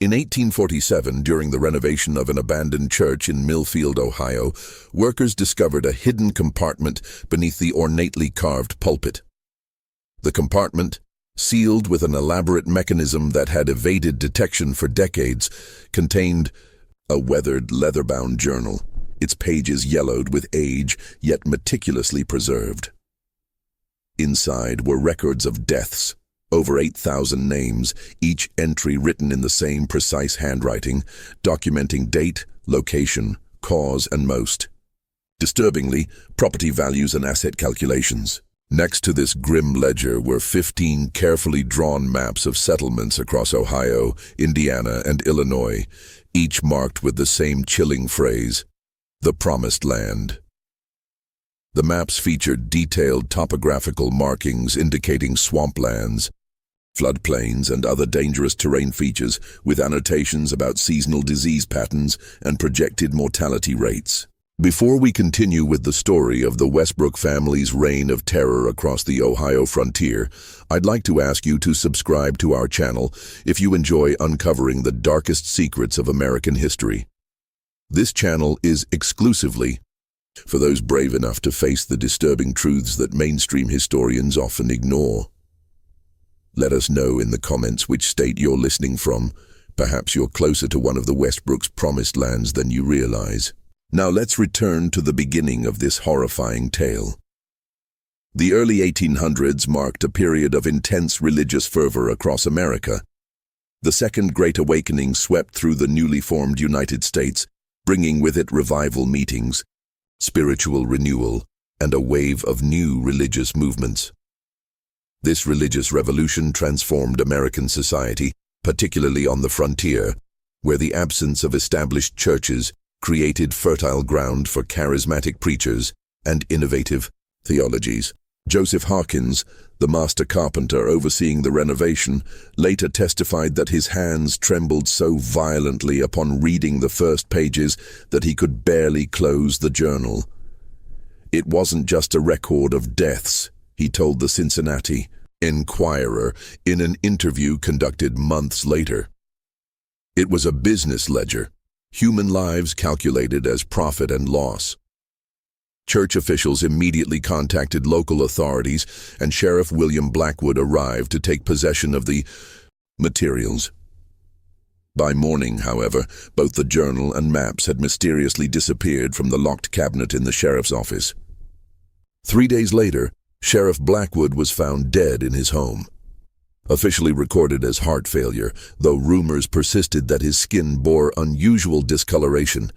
In 1847, during the renovation of an abandoned church in Millfield, Ohio, workers discovered a hidden compartment beneath the ornately carved pulpit. The compartment, sealed with an elaborate mechanism that had evaded detection for decades, contained a weathered, leather-bound journal, its pages yellowed with age, yet meticulously preserved. Inside were records of deaths, over 8,000 names, each entry written in the same precise handwriting, documenting date, location, cause, and most disturbingly, property values and asset calculations. Next to this grim ledger were 15 carefully drawn maps of settlements across Ohio, Indiana, and Illinois, each marked with the same chilling phrase, "The Promised Land." The maps featured detailed topographical markings indicating swamplands, floodplains, and other dangerous terrain features, with annotations about seasonal disease patterns and projected mortality rates. Before we continue with the story of the Westbrook family's reign of terror across the Ohio frontier, I'd like to ask you to subscribe to our channel if you enjoy uncovering the darkest secrets of American history. This channel is exclusively for those brave enough to face the disturbing truths that mainstream historians often ignore. Let us know in the comments which state you're listening from. Perhaps you're closer to one of the Westbrook's promised lands than you realize. Now let's return to the beginning of this horrifying tale. The early 1800s marked a period of intense religious fervor across America. The Second Great Awakening swept through the newly formed United States, bringing with it revival meetings, spiritual renewal, and a wave of new religious movements. This religious revolution transformed American society, particularly on the frontier, where the absence of established churches created fertile ground for charismatic preachers and innovative theologies. Joseph Hawkins, the master carpenter overseeing the renovation, later testified that his hands trembled so violently upon reading the first pages that he could barely close the journal. It wasn't just a record of deaths, he told the Cincinnati Enquirer in an interview conducted months later. It was a business ledger, human lives calculated as profit and loss. Church officials immediately contacted local authorities, and Sheriff William Blackwood arrived to take possession of the materials. By morning, however, both the journal and maps had mysteriously disappeared from the locked cabinet in the sheriff's office. 3 days later, Sheriff Blackwood was found dead in his home. Officially recorded as heart failure, though rumors persisted that his skin bore unusual discoloration,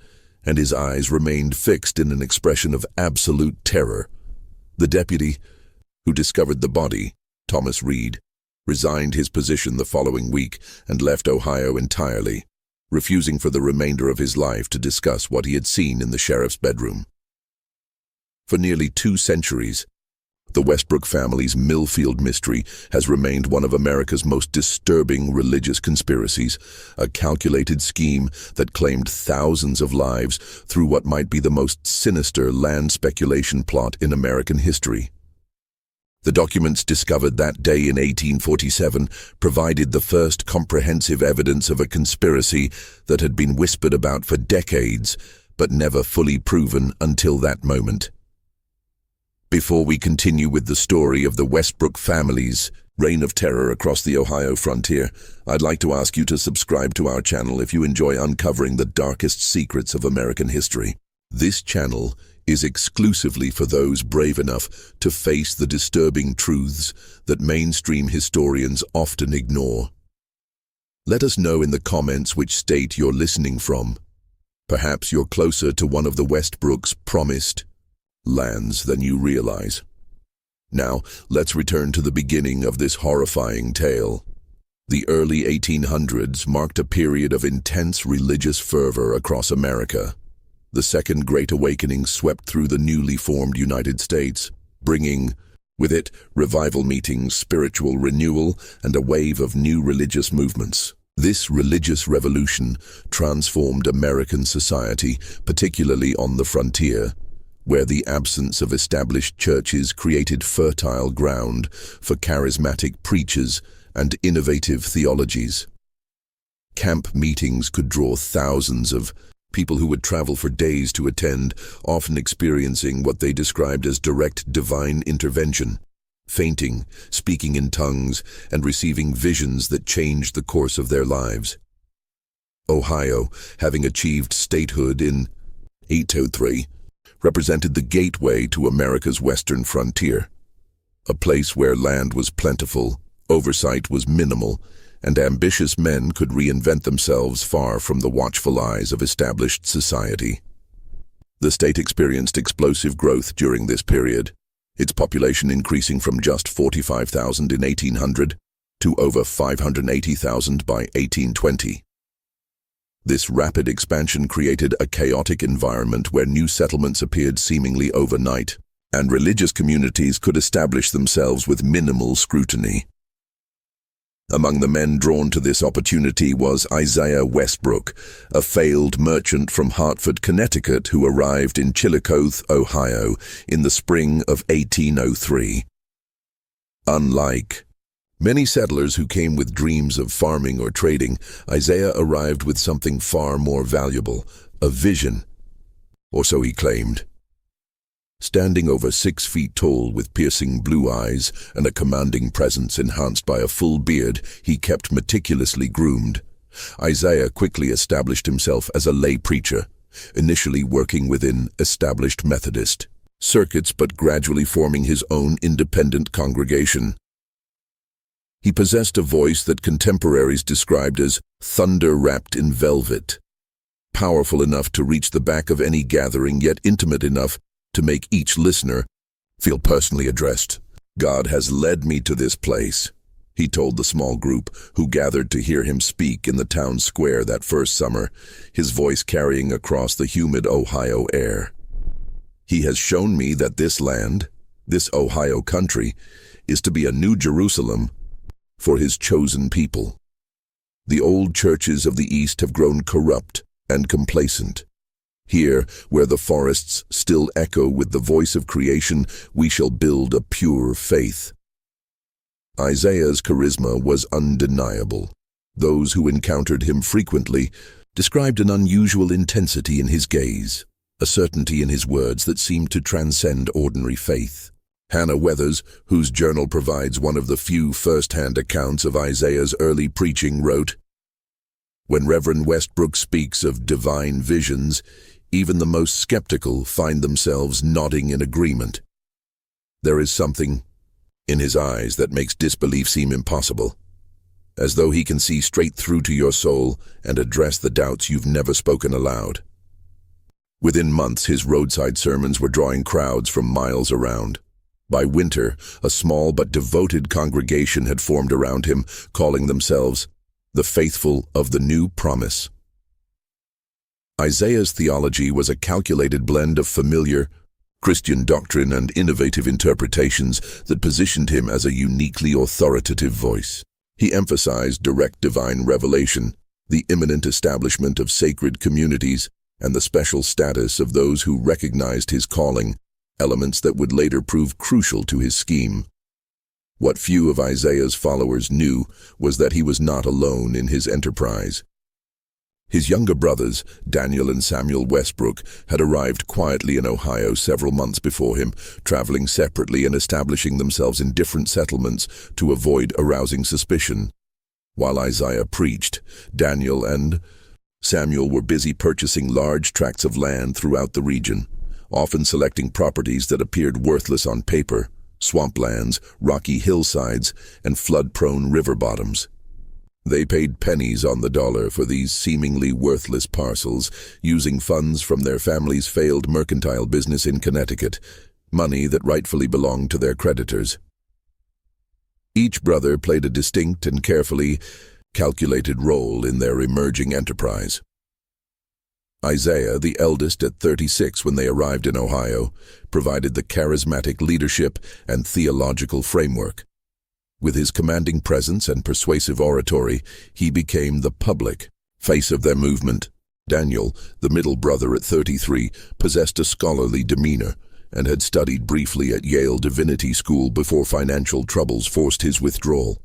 and his eyes remained fixed in an expression of absolute terror. The deputy who discovered the body, Thomas Reed, resigned his position the following week and left Ohio entirely, refusing for the remainder of his life to discuss what he had seen in the sheriff's bedroom. For nearly 2 centuries, the Westbrook family's Millfield mystery has remained one of America's most disturbing religious conspiracies, a calculated scheme that claimed thousands of lives through what might be the most sinister land speculation plot in American history. The documents discovered that day in 1847 provided the first comprehensive evidence of a conspiracy that had been whispered about for decades, but never fully proven until that moment. Before we continue with the story of the Westbrook family's reign of terror across the Ohio frontier, I'd like to ask you to subscribe to our channel if you enjoy uncovering the darkest secrets of American history. This channel is exclusively for those brave enough to face the disturbing truths that mainstream historians often ignore. Let us know in the comments which state you're listening from. Perhaps you're closer to one of the Westbrook's promised lands than you realize. Now, let's return to the beginning of this horrifying tale. The early 1800s marked a period of intense religious fervor across America. The Second Great Awakening swept through the newly formed United States, bringing with it revival meetings, spiritual renewal, and a wave of new religious movements. This religious revolution transformed American society, particularly on the frontier, where the absence of established churches created fertile ground for charismatic preachers and innovative theologies. Camp meetings could draw thousands of people who would travel for days to attend, often experiencing what they described as direct divine intervention, fainting, speaking in tongues, and receiving visions that changed the course of their lives. Ohio, having achieved statehood in 1803, represented the gateway to America's western frontier, a place where land was plentiful, oversight was minimal, and ambitious men could reinvent themselves far from the watchful eyes of established society. The state experienced explosive growth during this period, its population increasing from just 45,000 in 1800 to over 580,000 by 1820. This rapid expansion created a chaotic environment where new settlements appeared seemingly overnight, and religious communities could establish themselves with minimal scrutiny. Among the men drawn to this opportunity was Isaiah Westbrook, a failed merchant from Hartford, Connecticut, who arrived in Chillicothe, Ohio, in the spring of 1803. Unlike many settlers who came with dreams of farming or trading, Isaiah arrived with something far more valuable, a vision, or so he claimed. Standing over 6 feet tall with piercing blue eyes and a commanding presence enhanced by a full beard he kept meticulously groomed, Isaiah quickly established himself as a lay preacher, initially working within established Methodist circuits but gradually forming his own independent congregation. He possessed a voice that contemporaries described as thunder wrapped in velvet, powerful enough to reach the back of any gathering yet intimate enough to make each listener feel personally addressed. "God has led me to this place," he told the small group who gathered to hear him speak in the town square that first summer, his voice carrying across the humid Ohio air. "He has shown me that this land, this Ohio country, is to be a new Jerusalem for his chosen people. The old churches of the East have grown corrupt and complacent. Here, where the forests still echo with the voice of creation, we shall build a pure faith." Isaiah's charisma was undeniable. Those who encountered him frequently described an unusual intensity in his gaze, a certainty in his words that seemed to transcend ordinary faith. Hannah Weathers, whose journal provides one of the few first-hand accounts of Isaiah's early preaching, wrote, "When Reverend Westbrook speaks of divine visions, even the most skeptical find themselves nodding in agreement. There is something in his eyes that makes disbelief seem impossible, as though he can see straight through to your soul and address the doubts you've never spoken aloud." Within months, his roadside sermons were drawing crowds from miles around. By winter, a small but devoted congregation had formed around him, calling themselves the Faithful of the New Promise. Isaiah's theology was a calculated blend of familiar Christian doctrine and innovative interpretations that positioned him as a uniquely authoritative voice. He emphasized direct divine revelation, the imminent establishment of sacred communities, and the special status of those who recognized his calling, elements that would later prove crucial to his scheme. What few of Isaiah's followers knew was that he was not alone in his enterprise. His younger brothers, Daniel and Samuel Westbrook, had arrived quietly in Ohio several months before him, traveling separately and establishing themselves in different settlements to avoid arousing suspicion. While Isaiah preached, Daniel and Samuel were busy purchasing large tracts of land throughout the region, often selecting properties that appeared worthless on paper: swamplands, rocky hillsides, and flood-prone river bottoms. They paid pennies on the dollar for these seemingly worthless parcels, using funds from their family's failed mercantile business in Connecticut, money that rightfully belonged to their creditors. Each brother played a distinct and carefully calculated role in their emerging enterprise. Isaiah, the eldest at 36 when they arrived in Ohio, provided the charismatic leadership and theological framework. With his commanding presence and persuasive oratory, he became the public face of their movement. Daniel, the middle brother at 33, possessed a scholarly demeanor and had studied briefly at Yale Divinity School before financial troubles forced his withdrawal.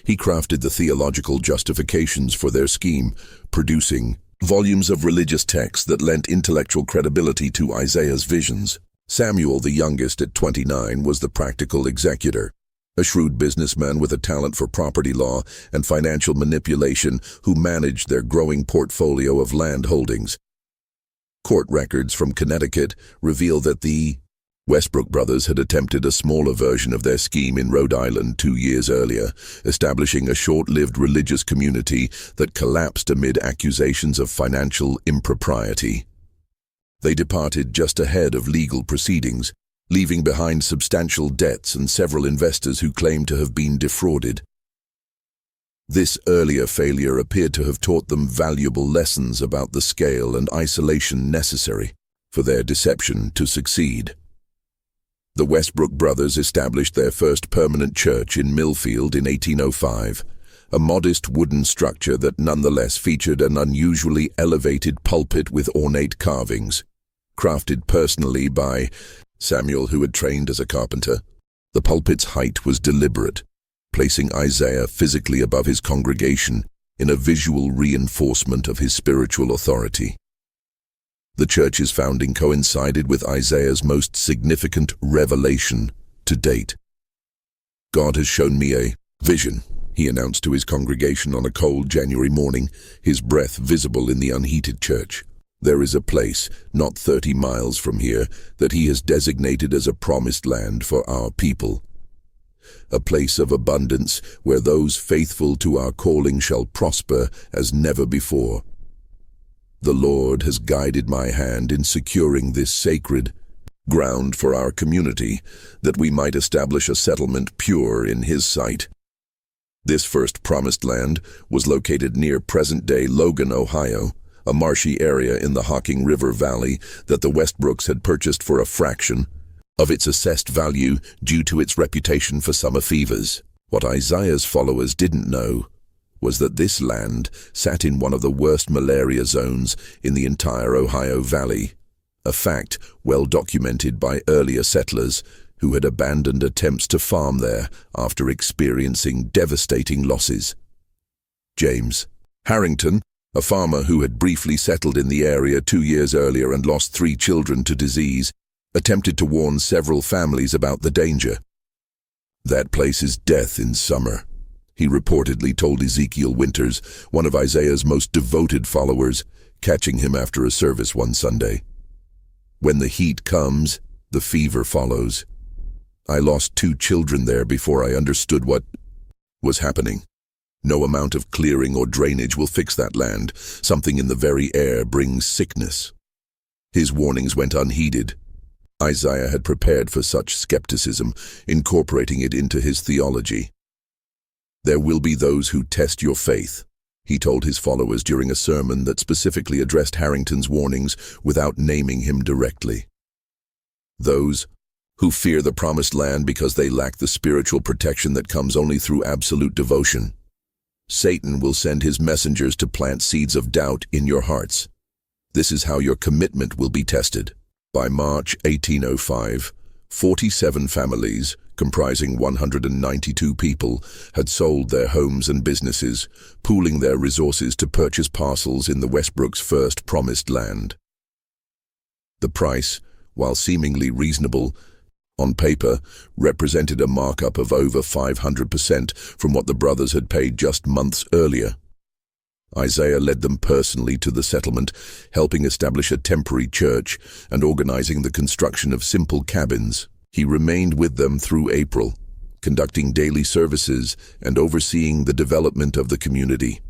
He crafted the theological justifications for their scheme, producing volumes of religious texts that lent intellectual credibility to Isaiah's visions. Samuel, the youngest at 29, was the practical executor, a shrewd businessman with a talent for property law and financial manipulation who managed their growing portfolio of land holdings. Court records from Connecticut reveal that the Westbrook brothers had attempted a smaller version of their scheme in Rhode Island 2 years earlier, establishing a short-lived religious community that collapsed amid accusations of financial impropriety. They departed just ahead of legal proceedings, leaving behind substantial debts and several investors who claimed to have been defrauded. This earlier failure appeared to have taught them valuable lessons about the scale and isolation necessary for their deception to succeed. The Westbrook brothers established their first permanent church in Millfield in 1805, a modest wooden structure that nonetheless featured an unusually elevated pulpit with ornate carvings, crafted personally by Samuel, who had trained as a carpenter. The pulpit's height was deliberate, placing Isaiah physically above his congregation in a visual reinforcement of his spiritual authority. The church's founding coincided with Isaiah's most significant revelation to date. "God has shown me a vision," he announced to his congregation on a cold January morning, his breath visible in the unheated church. "There is a place, not 30 miles from here, that he has designated as a promised land for our people. A place of abundance where those faithful to our calling shall prosper as never before. The Lord has guided my hand in securing this sacred ground for our community, that we might establish a settlement pure in His sight." This first promised land was located near present-day Logan, Ohio, a marshy area in the Hocking River Valley that the Westbrooks had purchased for a fraction of its assessed value due to its reputation for summer fevers. What Isaiah's followers didn't know was that this land sat in one of the worst malaria zones in the entire Ohio Valley, a fact well documented by earlier settlers who had abandoned attempts to farm there after experiencing devastating losses. James Harrington, a farmer who had briefly settled in the area 2 years earlier and lost 3 children to disease, attempted to warn several families about the danger. "That place is death in summer," he reportedly told Ezekiel Winters, one of Isaiah's most devoted followers, catching him after a service one Sunday. "When the heat comes, the fever follows. I lost 2 children there before I understood what was happening. No amount of clearing or drainage will fix that land. Something in the very air brings sickness." His warnings went unheeded. Isaiah had prepared for such skepticism, incorporating it into his theology. "There will be those who test your faith," he told his followers during a sermon that specifically addressed Harrington's warnings without naming him directly. "Those who fear the promised land because they lack the spiritual protection that comes only through absolute devotion. Satan will send his messengers to plant seeds of doubt in your hearts. This is how your commitment will be tested." By March 1805, 47 families, comprising 192 people, had sold their homes and businesses, pooling their resources to purchase parcels in the Westbrooks' first promised land. The price, while seemingly reasonable, on paper, represented a markup of over 500% from what the brothers had paid just months earlier. Isaiah led them personally to the settlement, helping establish a temporary church and organizing the construction of simple cabins. He remained with them through April, conducting daily services and overseeing the development of the community.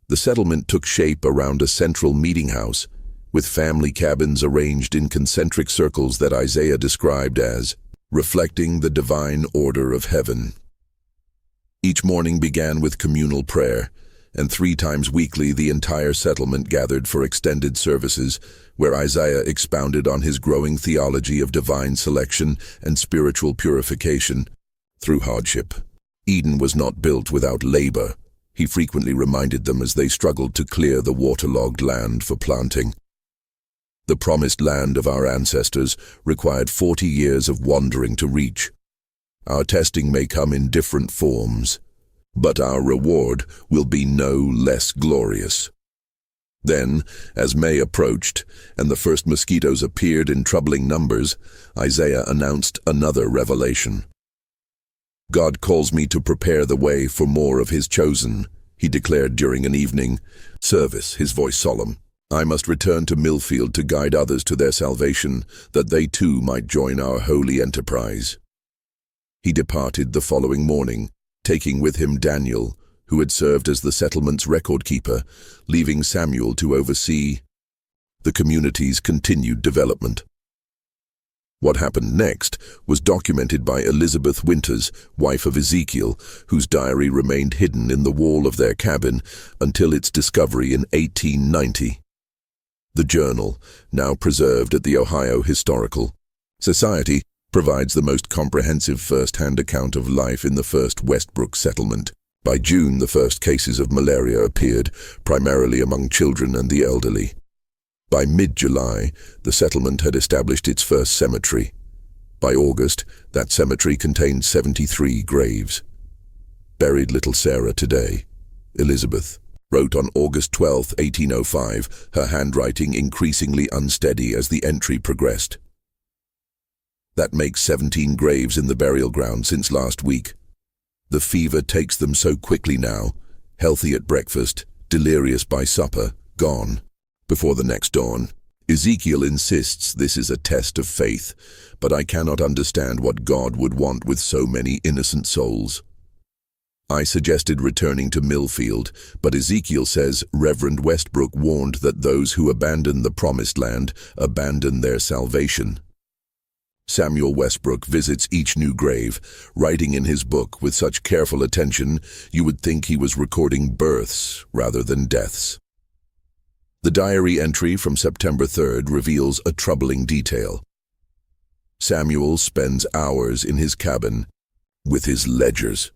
The settlement took shape around a central meeting house, with family cabins arranged in concentric circles that Isaiah described as reflecting the divine order of heaven. Each morning began with communal prayer, and 3 times weekly the entire settlement gathered for extended services, where Isaiah expounded on his growing theology of divine selection and spiritual purification through hardship. Eden was not built without labor, he frequently reminded them as they struggled to clear the waterlogged land for planting. The promised land of our ancestors required 40 years of wandering to reach. Our testing may come in different forms, but our reward will be no less glorious. Then, as May approached, and the first mosquitoes appeared in troubling numbers, Isaiah announced another revelation. God calls me to prepare the way for more of his chosen, he declared during an evening service, his voice solemn. I must return to Millfield to guide others to their salvation, that they too might join our holy enterprise. He departed the following morning, taking with him Daniel, who had served as the settlement's record-keeper, leaving Samuel to oversee the community's continued development. What happened next was documented by Elizabeth Winters, wife of Ezekiel, whose diary remained hidden in the wall of their cabin until its discovery in 1890. The journal, now preserved at the Ohio Historical Society, provides the most comprehensive first-hand account of life in the first Westbrook settlement. By June, the first cases of malaria appeared, primarily among children and the elderly. By mid-July, the settlement had established its first cemetery. By August, that cemetery contained 73 graves. Buried little Sarah today, Elizabeth wrote on August 12, 1805, her handwriting increasingly unsteady as the entry progressed. That makes 17 graves in the burial ground since last week. The fever takes them so quickly now, healthy at breakfast, delirious by supper, gone before the next dawn. Ezekiel insists this is a test of faith, but I cannot understand what God would want with so many innocent souls. I suggested returning to Millfield, but Ezekiel says Reverend Westbrook warned that those who abandon the promised land abandon their salvation. Samuel Westbrook visits each new grave, writing in his book with such careful attention you would think he was recording births rather than deaths. The diary entry from September 3rd reveals a troubling detail. Samuel spends hours in his cabin with his ledgers.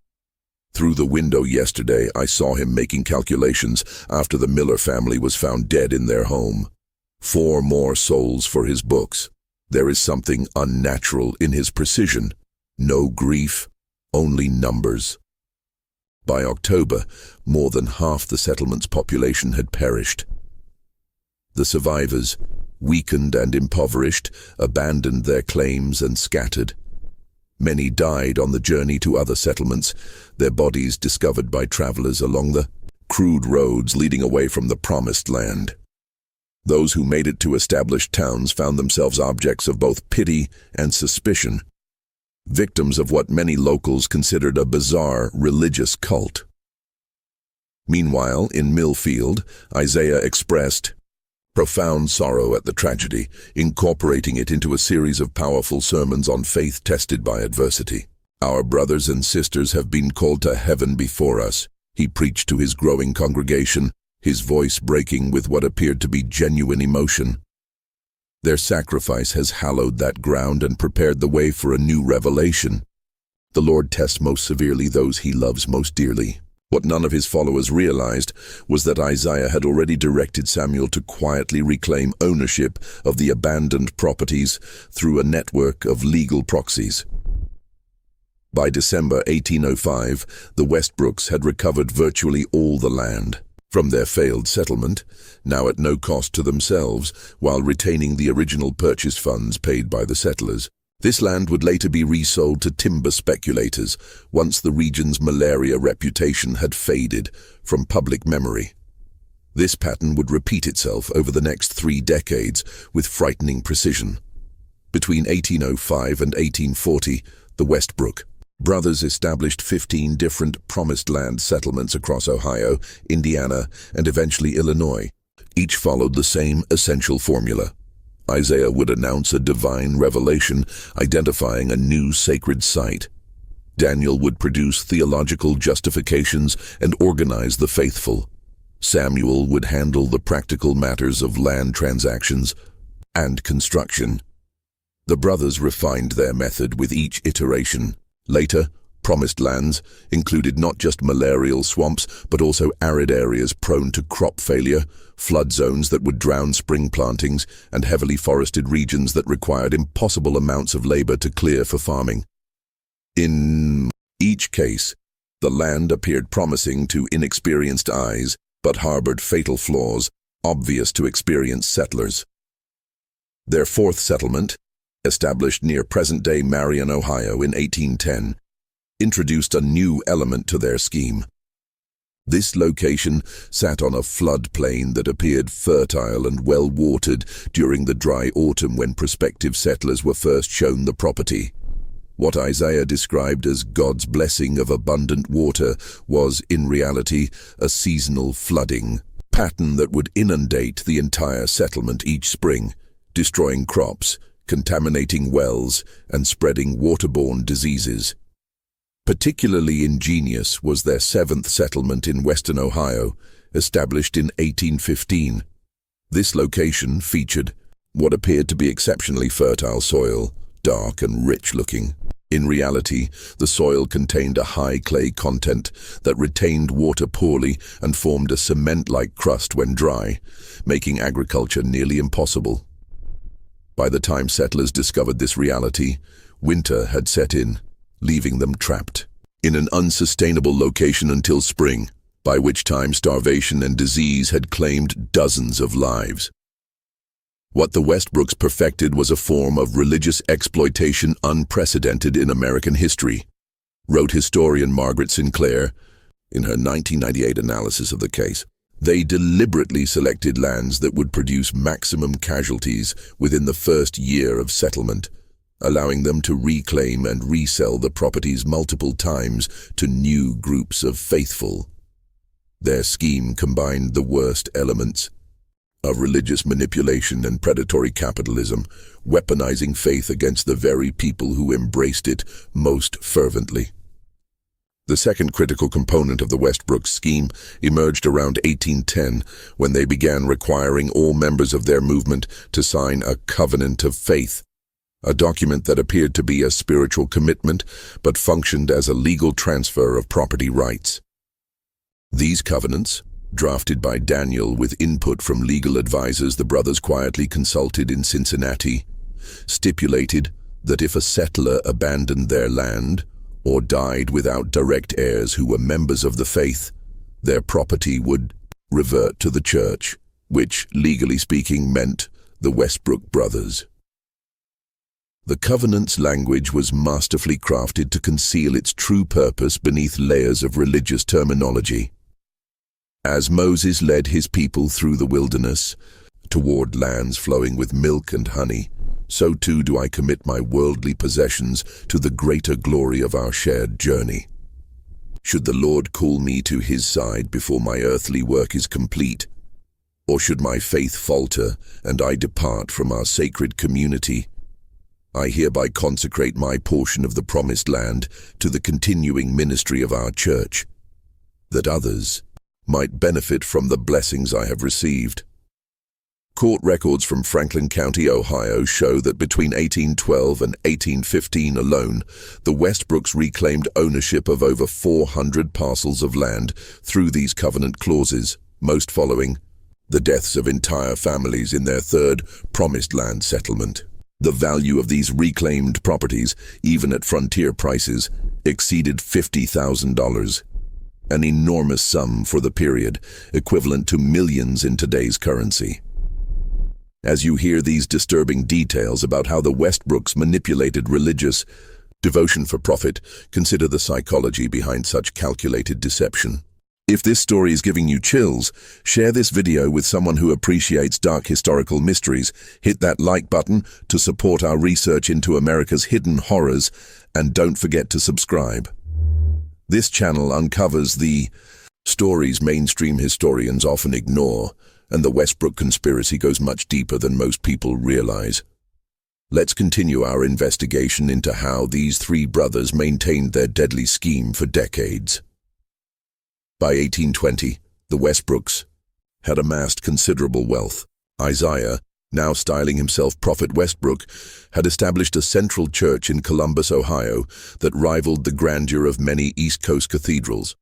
Through the window yesterday, I saw him making calculations after the Miller family was found dead in their home. 4 more souls for his books. There is something unnatural in his precision. No grief, only numbers. By October, more than half the settlement's population had perished. The survivors, weakened and impoverished, abandoned their claims and scattered. Many died on the journey to other settlements, their bodies discovered by travelers along the crude roads leading away from the promised land. Those who made it to established towns found themselves objects of both pity and suspicion, victims of what many locals considered a bizarre religious cult. Meanwhile, in Millfield, Isaiah expressed profound sorrow at the tragedy, incorporating it into a series of powerful sermons on faith tested by adversity. Our brothers and sisters have been called to heaven before us, he preached to his growing congregation, his voice breaking with what appeared to be genuine emotion. Their sacrifice has hallowed that ground and prepared the way for a new revelation. The Lord tests most severely those he loves most dearly. What none of his followers realized was that Isaiah had already directed Samuel to quietly reclaim ownership of the abandoned properties through a network of legal proxies. By December 1805, the Westbrooks had recovered virtually all the land from their failed settlement, now at no cost to themselves, while retaining the original purchase funds paid by the settlers. This land would later be resold to timber speculators once the region's malaria reputation had faded from public memory. This pattern would repeat itself over the next 3 decades with frightening precision. Between 1805 and 1840, the Westbrook brothers established 15 different promised land settlements across Ohio, Indiana, and eventually Illinois. Each followed the same essential formula. Isaiah would announce a divine revelation identifying a new sacred site. Daniel would produce theological justifications and organize the faithful. Samuel would handle the practical matters of land transactions and construction. The brothers refined their method with each iteration. Later, promised lands included not just malarial swamps, but also arid areas prone to crop failure, flood zones that would drown spring plantings, and heavily forested regions that required impossible amounts of labor to clear for farming. In each case, The land appeared promising to inexperienced eyes, but harbored fatal flaws, obvious to experienced settlers. Their fourth settlement, established near present-day Marion, Ohio in 1810, introduced a new element to their scheme. This location sat on a floodplain that appeared fertile and well-watered during the dry autumn when prospective settlers were first shown the property. What Isaiah described as God's blessing of abundant water was, in reality, a seasonal flooding pattern that would inundate the entire settlement each spring, destroying crops, contaminating wells, and spreading waterborne diseases. Particularly ingenious was their seventh settlement in western Ohio, established in 1815. This location featured what appeared to be exceptionally fertile soil, dark and rich-looking. In reality, the soil contained a high clay content that retained water poorly and formed a cement-like crust when dry, making agriculture nearly impossible. By the time settlers discovered this reality, winter had set in, leaving them trapped in an unsustainable location until spring, by which time starvation and disease had claimed dozens of lives. What the Westbrooks perfected was a form of religious exploitation unprecedented in American history, wrote historian Margaret Sinclair in her 1998 analysis of the case. They deliberately selected lands that would produce maximum casualties within the first year of settlement, allowing them to reclaim and resell the properties multiple times to new groups of faithful. Their scheme combined the worst elements of religious manipulation and predatory capitalism, weaponizing faith against the very people who embraced it most fervently. The second critical component of the Westbrooks scheme emerged around 1810, when they began requiring all members of their movement to sign a covenant of faith, a document that appeared to be a spiritual commitment but functioned as a legal transfer of property rights. These covenants, drafted by Daniel with input from legal advisors the brothers quietly consulted in Cincinnati, stipulated that if a settler abandoned their land or died without direct heirs who were members of the faith, their property would revert to the church, which, legally speaking, meant the Westbrook brothers. The covenant's language was masterfully crafted to conceal its true purpose beneath layers of religious terminology. As Moses led his people through the wilderness, toward lands flowing with milk and honey, so too do I commit my worldly possessions to the greater glory of our shared journey. Should the Lord call me to his side before my earthly work is complete, or should my faith falter and I depart from our sacred community, I hereby consecrate my portion of the promised land to the continuing ministry of our church, that others might benefit from the blessings I have received. Court records from Franklin County, Ohio show that between 1812 and 1815 alone, the Westbrooks reclaimed ownership of over 400 parcels of land through these covenant clauses, most following the deaths of entire families in their third promised land settlement. The value of these reclaimed properties, even at frontier prices, exceeded $50,000. An enormous sum for the period, equivalent to millions in today's currency. As you hear these disturbing details about how the Westbrooks manipulated religious devotion for profit, consider the psychology behind such calculated deception. If this story is giving you chills, share this video with someone who appreciates dark historical mysteries, hit that like button to support our research into America's hidden horrors, and don't forget to subscribe. This channel uncovers the stories mainstream historians often ignore, and the Westbrook conspiracy goes much deeper than most people realize. Let's continue our investigation into how these three brothers maintained their deadly scheme for decades. By 1820, the Westbrooks had amassed considerable wealth. Isaiah, now styling himself Prophet Westbrook, had established a central church in Columbus, Ohio, that rivaled the grandeur of many East Coast cathedrals.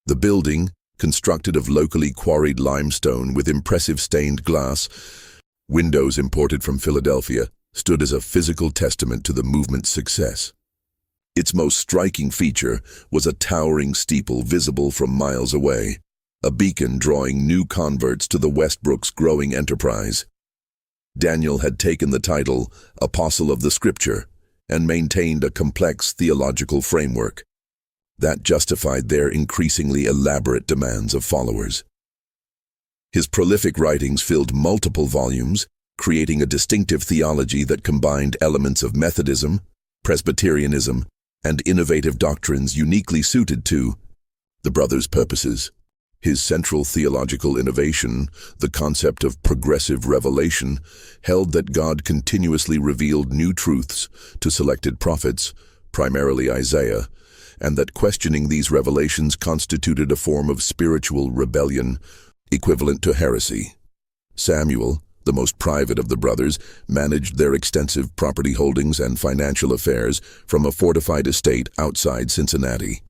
The building, constructed of locally quarried limestone with impressive stained glass windows imported from Philadelphia, stood as a physical testament to the movement's success. Its most striking feature was a towering steeple visible from miles away, a beacon drawing new converts to the Westbrook's growing enterprise. Daniel had taken the title Apostle of the Scripture and maintained a complex theological framework that justified their increasingly elaborate demands of followers. His prolific writings filled multiple volumes, creating a distinctive theology that combined elements of Methodism, Presbyterianism, and innovative doctrines uniquely suited to the brothers' purposes. His central theological innovation, the concept of progressive revelation, held that God continuously revealed new truths to selected prophets, primarily Isaiah, and that questioning these revelations constituted a form of spiritual rebellion equivalent to heresy. Samuel, the most private of the brothers, managed their extensive property holdings and financial affairs from a fortified estate outside Cincinnati.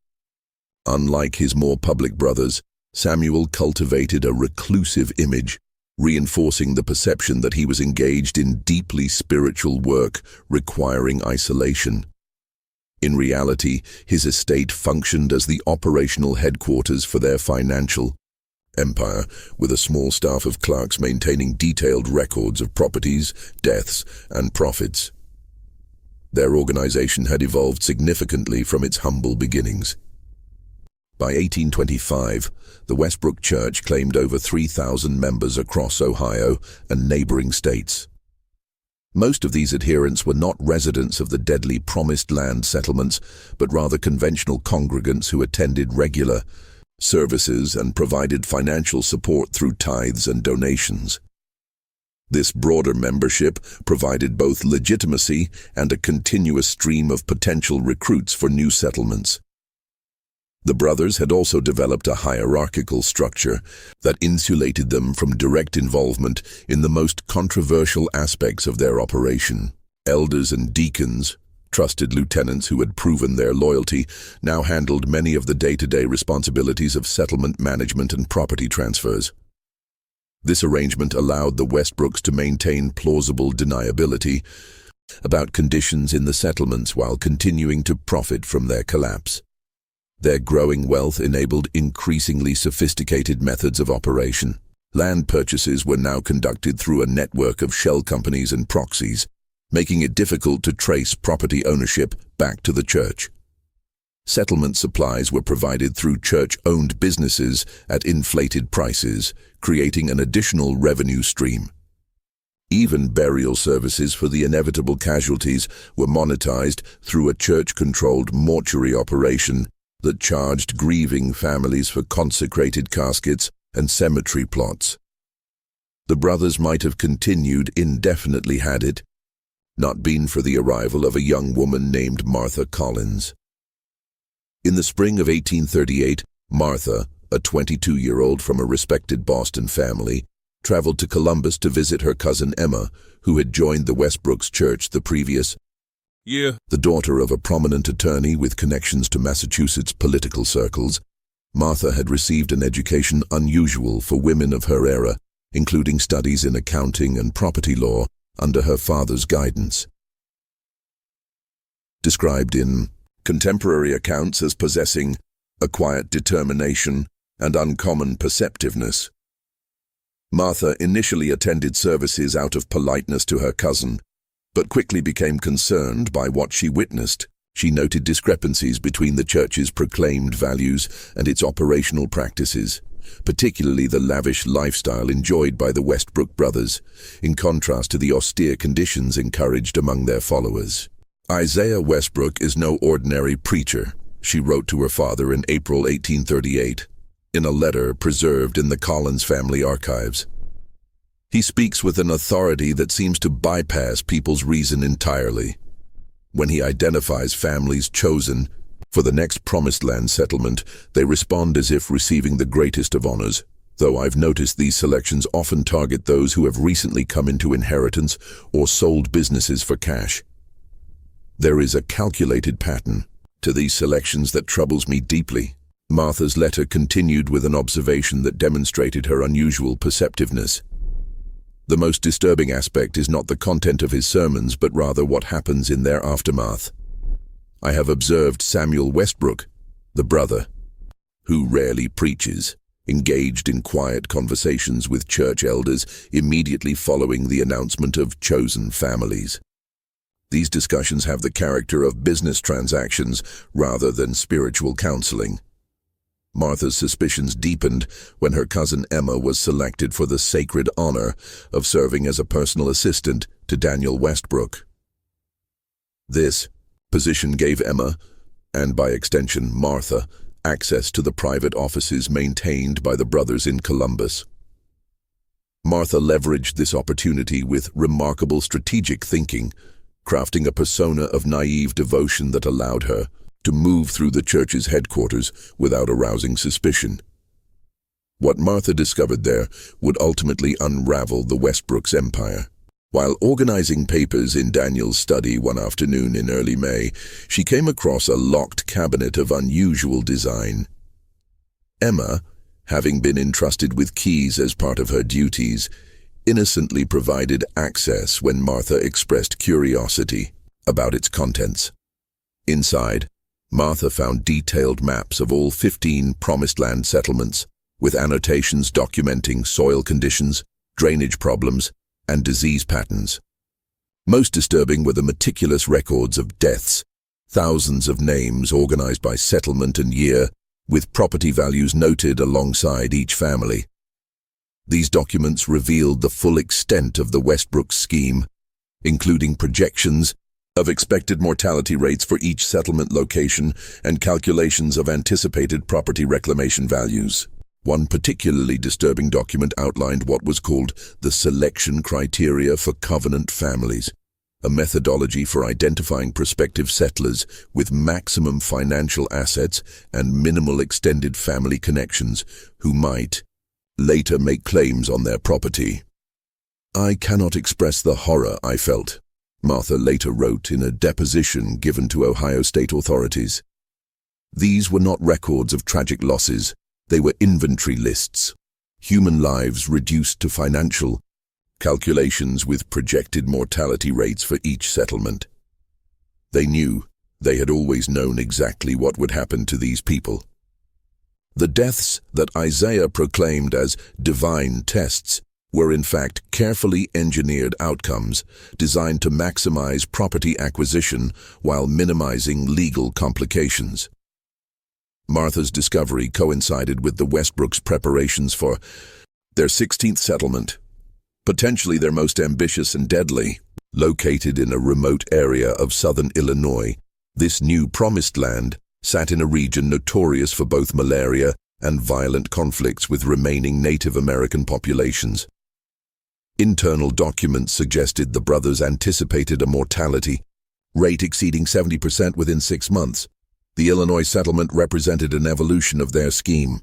Unlike his more public brothers, Samuel cultivated a reclusive image, reinforcing the perception that he was engaged in deeply spiritual work requiring isolation. In reality, his estate functioned as the operational headquarters for their financial empire, with a small staff of clerks maintaining detailed records of properties, deaths, and profits. Their organization had evolved significantly from its humble beginnings. By 1825, the Westbrook Church claimed over 3,000 members across Ohio and neighboring states. Most of these adherents were not residents of the deadly Promised Land settlements, but rather conventional congregants who attended regular services and provided financial support through tithes and donations. This broader membership provided both legitimacy and a continuous stream of potential recruits for new settlements. The brothers had also developed a hierarchical structure that insulated them from direct involvement in the most controversial aspects of their operation. Elders and deacons, trusted lieutenants who had proven their loyalty, now handled many of the day-to-day responsibilities of settlement management and property transfers. This arrangement allowed the Westbrooks to maintain plausible deniability about conditions in the settlements while continuing to profit from their collapse. Their growing wealth enabled increasingly sophisticated methods of operation. Land purchases were now conducted through a network of shell companies and proxies, making it difficult to trace property ownership back to the church. Settlement supplies were provided through church-owned businesses at inflated prices, creating an additional revenue stream. Even burial services for the inevitable casualties were monetized through a church-controlled mortuary operation that charged grieving families for consecrated caskets and cemetery plots. The brothers might have continued indefinitely had it not been for the arrival of a young woman named Martha Collins. In the spring of 1838, Martha, a 22-year-old from a respected Boston family, traveled to Columbus to visit her cousin Emma, who had joined the Westbrooks Church the previous year. The daughter of a prominent attorney with connections to Massachusetts political circles, Martha had received an education unusual for women of her era, including studies in accounting and property law under her father's guidance. Described in contemporary accounts as possessing a quiet determination and uncommon perceptiveness, Martha initially attended services out of politeness to her cousin, but quickly became concerned by what she witnessed. She noted discrepancies between the church's proclaimed values and its operational practices, particularly the lavish lifestyle enjoyed by the Westbrook brothers, in contrast to the austere conditions encouraged among their followers. Isaiah Westbrook is no ordinary preacher, she wrote to her father in April 1838, in a letter preserved in the Collins family archives. He speaks with an authority that seems to bypass people's reason entirely. When he identifies families chosen for the next Promised Land settlement, they respond as if receiving the greatest of honors, though I've noticed these selections often target those who have recently come into inheritance or sold businesses for cash. There is a calculated pattern to these selections that troubles me deeply. Martha's letter continued with an observation that demonstrated her unusual perceptiveness. The most disturbing aspect is not the content of his sermons, but rather what happens in their aftermath. I have observed Samuel Westbrook, the brother, who rarely preaches, engaged in quiet conversations with church elders immediately following the announcement of chosen families. These discussions have the character of business transactions rather than spiritual counseling. Martha's suspicions deepened when her cousin Emma was selected for the sacred honor of serving as a personal assistant to Daniel Westbrook. This position gave Emma, and by extension Martha, access to the private offices maintained by the brothers in Columbus. Martha leveraged this opportunity with remarkable strategic thinking, crafting a persona of naive devotion that allowed her to move through the church's headquarters without arousing suspicion. What Martha discovered there would ultimately unravel the Westbrooks' empire. While organizing papers in Daniel's study one afternoon in early May, she came across a locked cabinet of unusual design. Emma, having been entrusted with keys as part of her duties, innocently provided access when Martha expressed curiosity about its contents. Inside, Martha found detailed maps of all 15 Promised Land settlements, with annotations documenting soil conditions, drainage problems, and disease patterns. Most disturbing were the meticulous records of deaths, thousands of names organized by settlement and year, with property values noted alongside each family. These documents revealed the full extent of the Westbrook scheme, including projections of expected mortality rates for each settlement location and calculations of anticipated property reclamation values. One particularly disturbing document outlined what was called the selection criteria for covenant families, a methodology for identifying prospective settlers with maximum financial assets and minimal extended family connections who might later make claims on their property. "I cannot express the horror I felt," Martha later wrote in a deposition given to Ohio state authorities. "These were not records of tragic losses, they were inventory lists, human lives reduced to financial calculations with projected mortality rates for each settlement. They had always known exactly what would happen to these people. The deaths that Isaiah proclaimed as divine tests were in fact carefully engineered outcomes designed to maximize property acquisition while minimizing legal complications." Martha's discovery coincided with the Westbrooks' preparations for their 16th settlement, potentially their most ambitious and deadly. Located in a remote area of southern Illinois, this new promised land sat in a region notorious for both malaria and violent conflicts with remaining Native American populations. Internal documents suggested the brothers anticipated a mortality rate exceeding 70% within 6 months. The Illinois settlement represented an evolution of their scheme.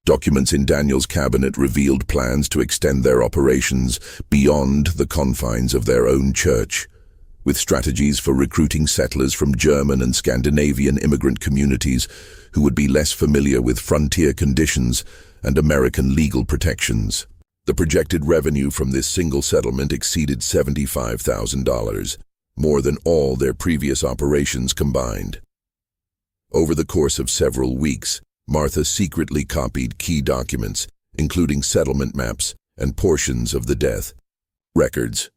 Documents in Daniel's cabinet revealed plans to extend their operations beyond the confines of their own church, with strategies for recruiting settlers from German and Scandinavian immigrant communities who would be less familiar with frontier conditions and American legal protections. The projected revenue from this single settlement exceeded $75,000, more than all their previous operations combined. Over the course of several weeks, Martha secretly copied key documents, including settlement maps and portions of the death records.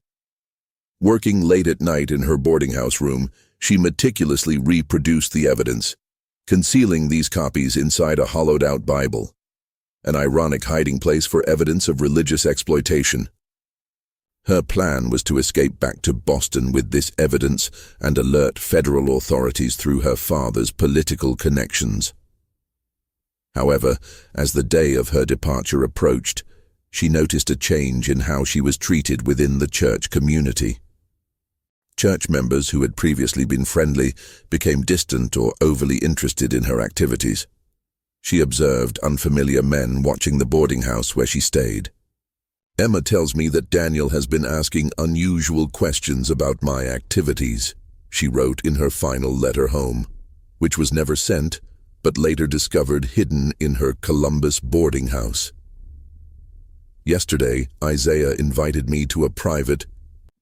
Working late at night in her boarding house room, she meticulously reproduced the evidence, concealing these copies inside a hollowed-out Bible, an ironic hiding place for evidence of religious exploitation. Her plan was to escape back to Boston with this evidence and alert federal authorities through her father's political connections. However, as the day of her departure approached, she noticed a change in how she was treated within the church community. Church members who had previously been friendly became distant or overly interested in her activities. She observed unfamiliar men watching the boarding house where she stayed. "Emma tells me that Daniel has been asking unusual questions about my activities," she wrote in her final letter home, which was never sent, but later discovered hidden in her Columbus boarding house. "Yesterday, Isaiah invited me to a private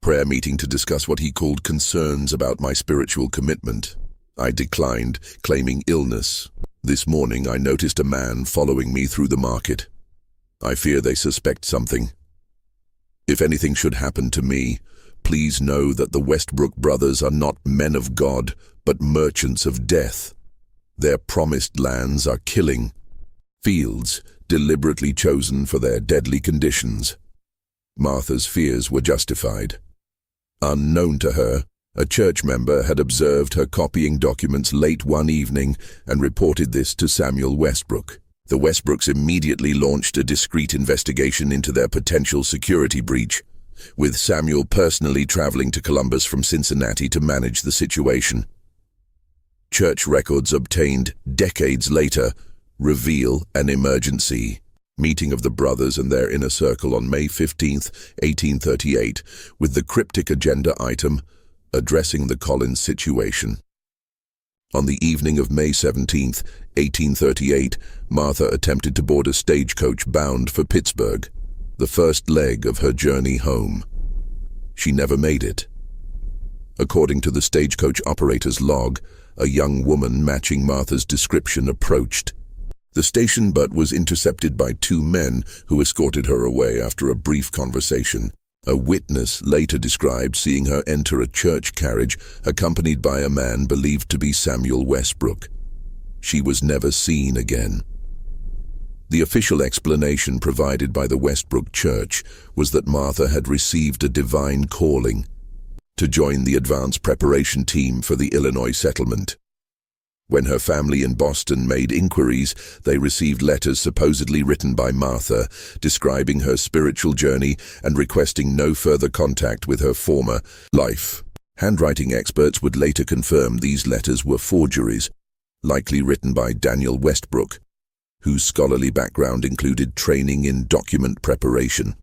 prayer meeting to discuss what he called concerns about my spiritual commitment. I declined, claiming illness. This morning I noticed a man following me through the market. I fear they suspect something. If anything should happen to me, please know that the Westbrook brothers are not men of God, but merchants of death. Their promised lands are killing fields deliberately chosen for their deadly conditions. Martha's fears were justified. Unknown to her, a church member had observed her copying documents late one evening and reported this to Samuel Westbrook. The Westbrooks immediately launched a discreet investigation into their potential security breach, with Samuel personally traveling to Columbus from Cincinnati to manage the situation. Church records obtained decades later reveal an emergency meeting of the brothers and their inner circle on May 15, 1838, with the cryptic agenda item addressing the Collins situation. On the evening of May 17, 1838, Martha attempted to board a stagecoach bound for Pittsburgh, the first leg of her journey home. She never made it. According to the stagecoach operator's log, a young woman matching Martha's description approached the station but was intercepted by two men who escorted her away after a brief conversation. A witness later described seeing her enter a church carriage accompanied by a man believed to be Samuel Westbrook. She was never seen again. The official explanation provided by the Westbrook Church was that Martha had received a divine calling to join the advance preparation team for the Illinois settlement. When her family in Boston made inquiries, they received letters supposedly written by Martha, describing her spiritual journey and requesting no further contact with her former life. Handwriting experts would later confirm these letters were forgeries, likely written by Daniel Westbrook, whose scholarly background included training in document preparation.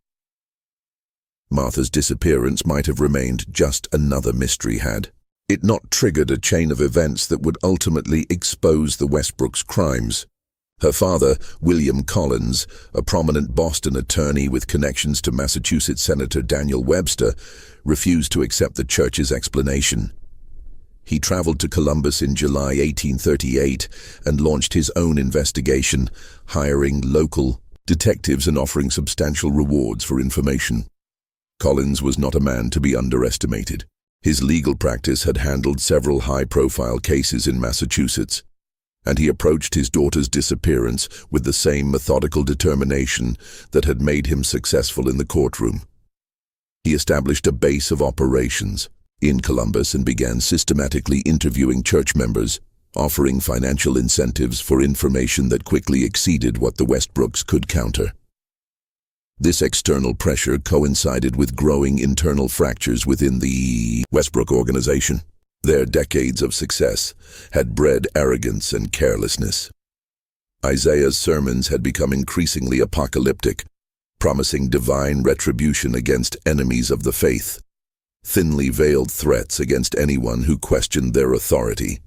Martha's disappearance might have remained just another mystery had it not triggered a chain of events that would ultimately expose the Westbrooks' crimes. Her father, William Collins, a prominent Boston attorney with connections to Massachusetts Senator Daniel Webster, refused to accept the church's explanation. He traveled to Columbus in July 1838 and launched his own investigation, hiring local detectives and offering substantial rewards for information. Collins was not a man to be underestimated. His legal practice had handled several high-profile cases in Massachusetts, and he approached his daughter's disappearance with the same methodical determination that had made him successful in the courtroom. He established a base of operations in Columbus and began systematically interviewing church members, offering financial incentives for information that quickly exceeded what the Westbrooks could counter. This external pressure coincided with growing internal fractures within the Westbrook organization. Their decades of success had bred arrogance and carelessness. Isaiah's sermons had become increasingly apocalyptic, promising divine retribution against enemies of the faith, thinly veiled threats against anyone who questioned their authority.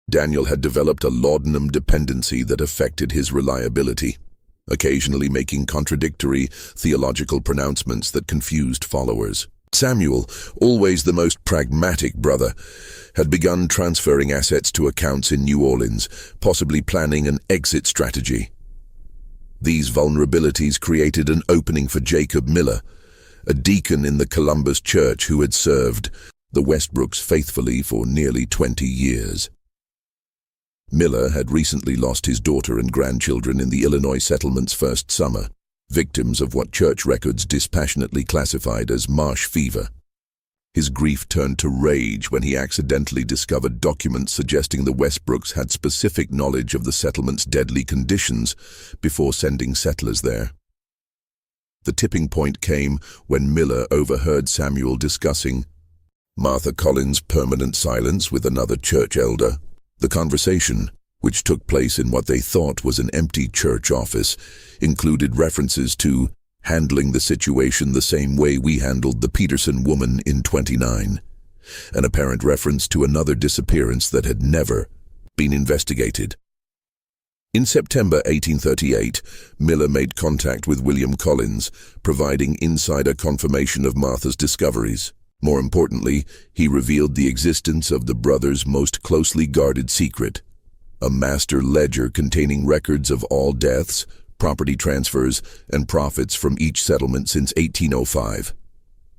Daniel had developed a laudanum dependency that affected his reliability, occasionally making contradictory theological pronouncements that confused followers. Samuel, always the most pragmatic brother, had begun transferring assets to accounts in New Orleans, possibly planning an exit strategy. These vulnerabilities created an opening for Jacob Miller, a deacon in the Columbus Church who had served the Westbrooks faithfully for nearly 20 years. Miller had recently lost his daughter and grandchildren in the Illinois settlement's first summer, victims of what church records dispassionately classified as marsh fever. His grief turned to rage when he accidentally discovered documents suggesting the Westbrooks had specific knowledge of the settlement's deadly conditions before sending settlers there. The tipping point came when Miller overheard Samuel discussing Martha Collins' permanent silence with another church elder. The conversation, which took place in what they thought was an empty church office, included references to handling the situation the same way we handled the Peterson woman in 29, an apparent reference to another disappearance that had never been investigated. In September 1838, Miller made contact with William Collins, providing insider confirmation of Martha's discoveries. More importantly, he revealed the existence of the brothers' most closely guarded secret, a master ledger containing records of all deaths, property transfers, and profits from each settlement since 1805.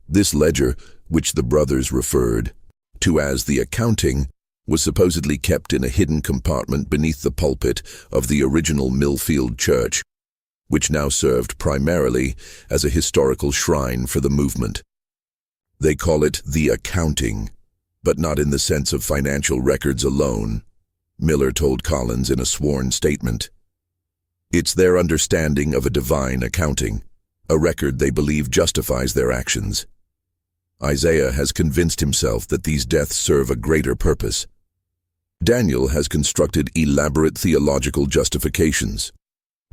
This ledger, which the brothers referred to as the accounting, was supposedly kept in a hidden compartment beneath the pulpit of the original Millfield Church, which now served primarily as a historical shrine for the movement. They call it the accounting, but not in the sense of financial records alone, Miller told Collins in a sworn statement. It's their understanding of a divine accounting, a record they believe justifies their actions. Isaiah has convinced himself that these deaths serve a greater purpose. Daniel has constructed elaborate theological justifications.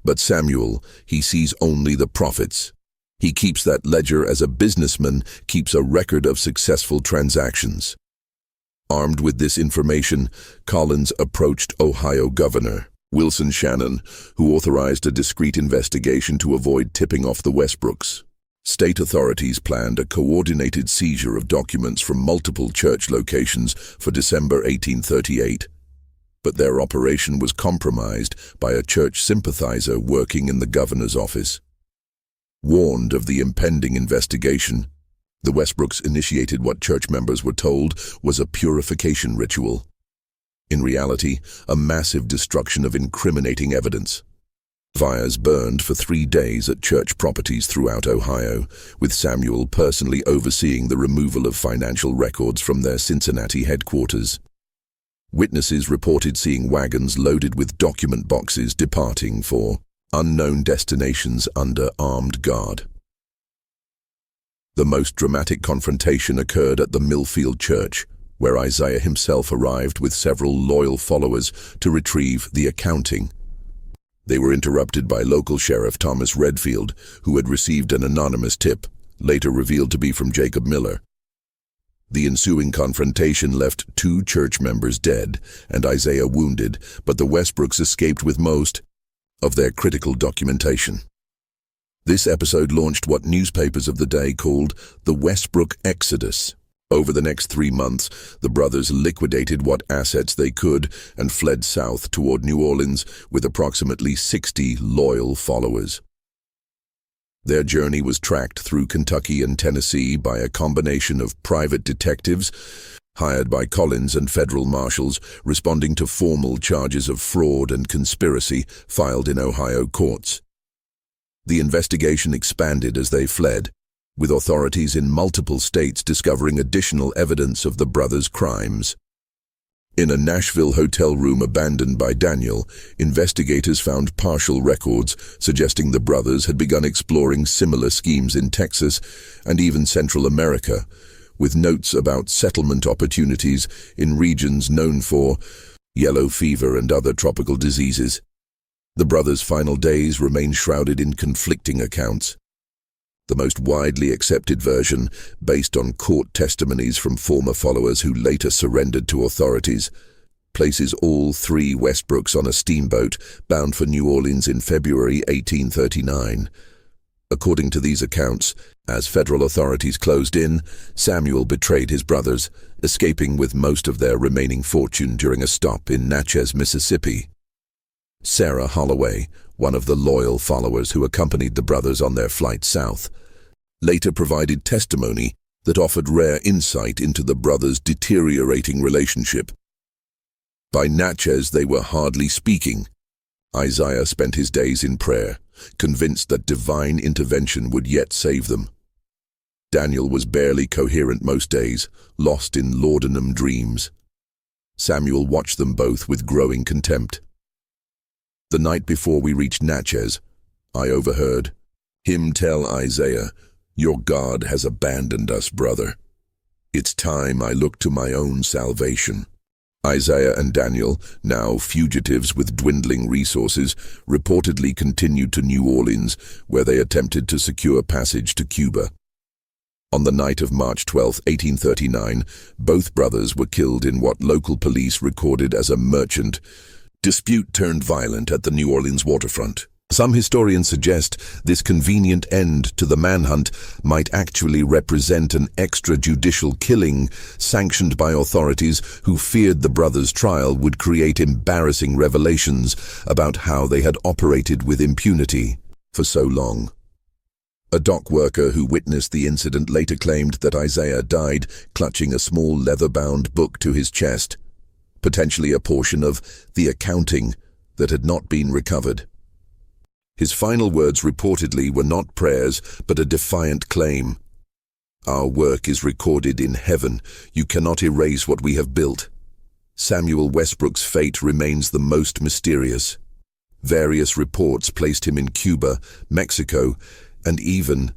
But Samuel, he sees only the profits. He keeps that ledger as a businessman keeps a record of successful transactions. Armed with this information, Collins approached Ohio Governor Wilson Shannon, who authorized a discreet investigation to avoid tipping off the Westbrooks. State authorities planned a coordinated seizure of documents from multiple church locations for December 1838. But their operation was compromised by a church sympathizer working in the governor's office. Warned of the impending investigation, the Westbrooks initiated what church members were told was a purification ritual. In reality, a massive destruction of incriminating evidence. Fires burned for 3 days at church properties throughout Ohio, with Samuel personally overseeing the removal of financial records from their Cincinnati headquarters. Witnesses reported seeing wagons loaded with document boxes departing for unknown destinations under armed guard. The most dramatic confrontation occurred at the Millfield Church, where Isaiah himself arrived with several loyal followers to retrieve the accounting. They were interrupted by local Sheriff Thomas Redfield, who had received an anonymous tip, later revealed to be from Jacob Miller. The ensuing confrontation left 2 church members dead and Isaiah wounded, but the Westbrooks escaped with most of their critical documentation. This episode launched what newspapers of the day called the Westbrook Exodus. Over the next 3 months, the brothers liquidated what assets they could and fled south toward New Orleans with approximately 60 loyal followers. Their journey was tracked through Kentucky and Tennessee by a combination of private detectives hired by Collins and federal marshals responding to formal charges of fraud and conspiracy filed in Ohio courts. The investigation expanded as they fled, with authorities in multiple states discovering additional evidence of the brothers' crimes. In a Nashville hotel room abandoned by Daniel, investigators found partial records suggesting the brothers had begun exploring similar schemes in Texas and even Central America, with notes about settlement opportunities in regions known for yellow fever and other tropical diseases. The brothers' final days remain shrouded in conflicting accounts. The most widely accepted version, based on court testimonies from former followers who later surrendered to authorities, places all 3 Westbrooks on a steamboat bound for New Orleans in February 1839. According to these accounts, as federal authorities closed in, Samuel betrayed his brothers, escaping with most of their remaining fortune during a stop in Natchez, Mississippi. Sarah Holloway, one of the loyal followers who accompanied the brothers on their flight south, later provided testimony that offered rare insight into the brothers' deteriorating relationship. By Natchez, they were hardly speaking. Isaiah spent his days in prayer, convinced that divine intervention would yet save them. Daniel was barely coherent most days, lost in laudanum dreams. Samuel watched them both with growing contempt. The night before we reached Natchez, I overheard him tell Isaiah, "Your God has abandoned us, brother. It's time I look to my own salvation." Isaiah and Daniel, now fugitives with dwindling resources, reportedly continued to New Orleans, where they attempted to secure passage to Cuba. On the night of March 12, 1839, both brothers were killed in what local police recorded as a merchant dispute turned violent at the New Orleans waterfront. Some historians suggest this convenient end to the manhunt might actually represent an extrajudicial killing sanctioned by authorities who feared the brothers' trial would create embarrassing revelations about how they had operated with impunity for so long. A dock worker who witnessed the incident later claimed that Isaiah died clutching a small leather-bound book to his chest, potentially a portion of the accounting that had not been recovered. His final words reportedly were not prayers, but a defiant claim. "Our work is recorded in heaven. You cannot erase what we have built." Samuel Westbrook's fate remains the most mysterious. Various reports placed him in Cuba, Mexico, and even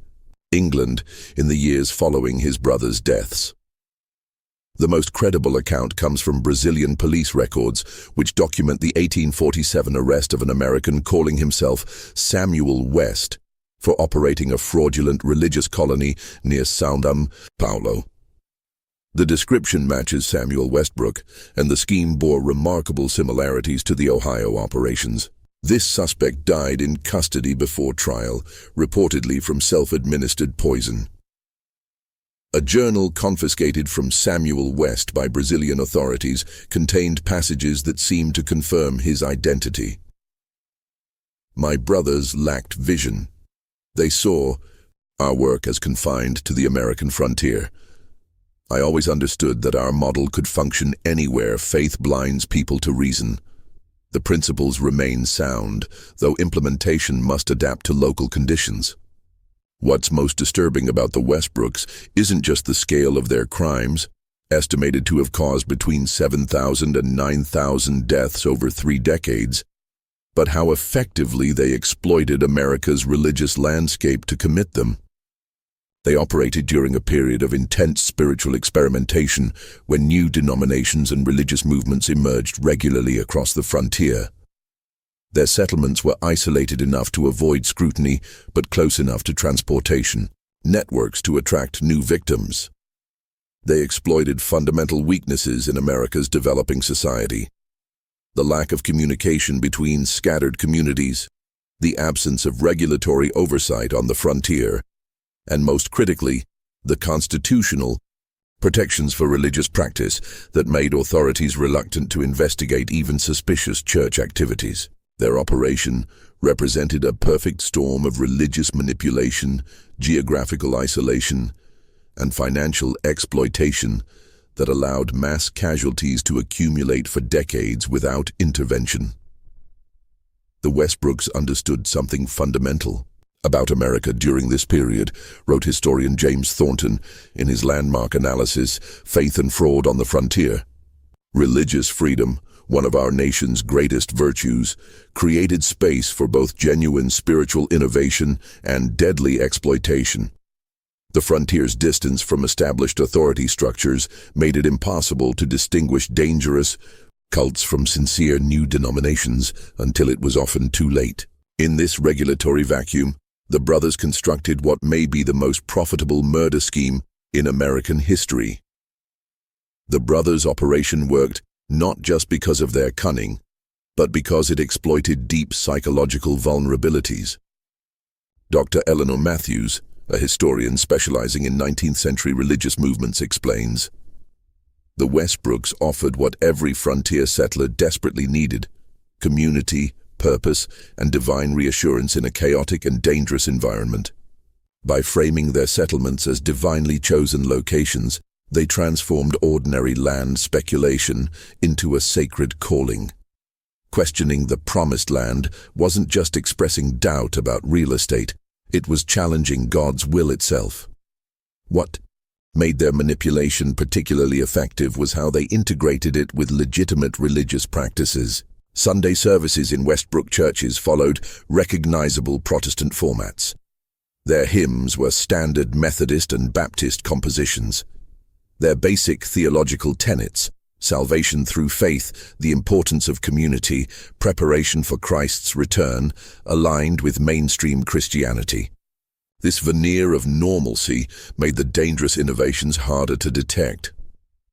England in the years following his brothers' deaths. The most credible account comes from Brazilian police records, which document the 1847 arrest of an American calling himself Samuel West for operating a fraudulent religious colony near São Paulo. The description matches Samuel Westbrook, and the scheme bore remarkable similarities to the Ohio operations. This suspect died in custody before trial, reportedly from self-administered poison. A journal confiscated from Samuel West by Brazilian authorities contained passages that seemed to confirm his identity. "My brothers lacked vision. They saw our work as confined to the American frontier. I always understood that our model could function anywhere faith blinds people to reason. The principles remain sound, though implementation must adapt to local conditions." What's most disturbing about the Westbrooks isn't just the scale of their crimes, estimated to have caused between 7,000 and 9,000 deaths over 3 decades, but how effectively they exploited America's religious landscape to commit them. They operated during a period of intense spiritual experimentation when new denominations and religious movements emerged regularly across the frontier. Their settlements were isolated enough to avoid scrutiny, but close enough to transportation networks to attract new victims. They exploited fundamental weaknesses in America's developing society: the lack of communication between scattered communities, the absence of regulatory oversight on the frontier, and most critically, the constitutional protections for religious practice that made authorities reluctant to investigate even suspicious church activities. Their operation represented a perfect storm of religious manipulation, geographical isolation, and financial exploitation that allowed mass casualties to accumulate for decades without intervention. The Westbrooks understood something fundamental about America during this period, wrote historian James Thornton in his landmark analysis, Faith and Fraud on the Frontier. Religious freedom, one of our nation's greatest virtues, created space for both genuine spiritual innovation and deadly exploitation. The frontier's distance from established authority structures made it impossible to distinguish dangerous cults from sincere new denominations until it was often too late. In this regulatory vacuum, the brothers constructed what may be the most profitable murder scheme in American history. The brothers' operation worked not just because of their cunning, but because it exploited deep psychological vulnerabilities. Dr. Eleanor Matthews, a historian specializing in 19th century religious movements, explains, "The Westbrooks offered what every frontier settler desperately needed: community, purpose, and divine reassurance in a chaotic and dangerous environment. By framing their settlements as divinely chosen locations, they transformed ordinary land speculation into a sacred calling. Questioning the promised land wasn't just expressing doubt about real estate, it was challenging God's will itself." What made their manipulation particularly effective was how they integrated it with legitimate religious practices. Sunday services in Westbrook churches followed recognizable Protestant formats. Their hymns were standard Methodist and Baptist compositions. Their basic theological tenets, salvation through faith, the importance of community, preparation for Christ's return, aligned with mainstream Christianity. This veneer of normalcy made the dangerous innovations harder to detect.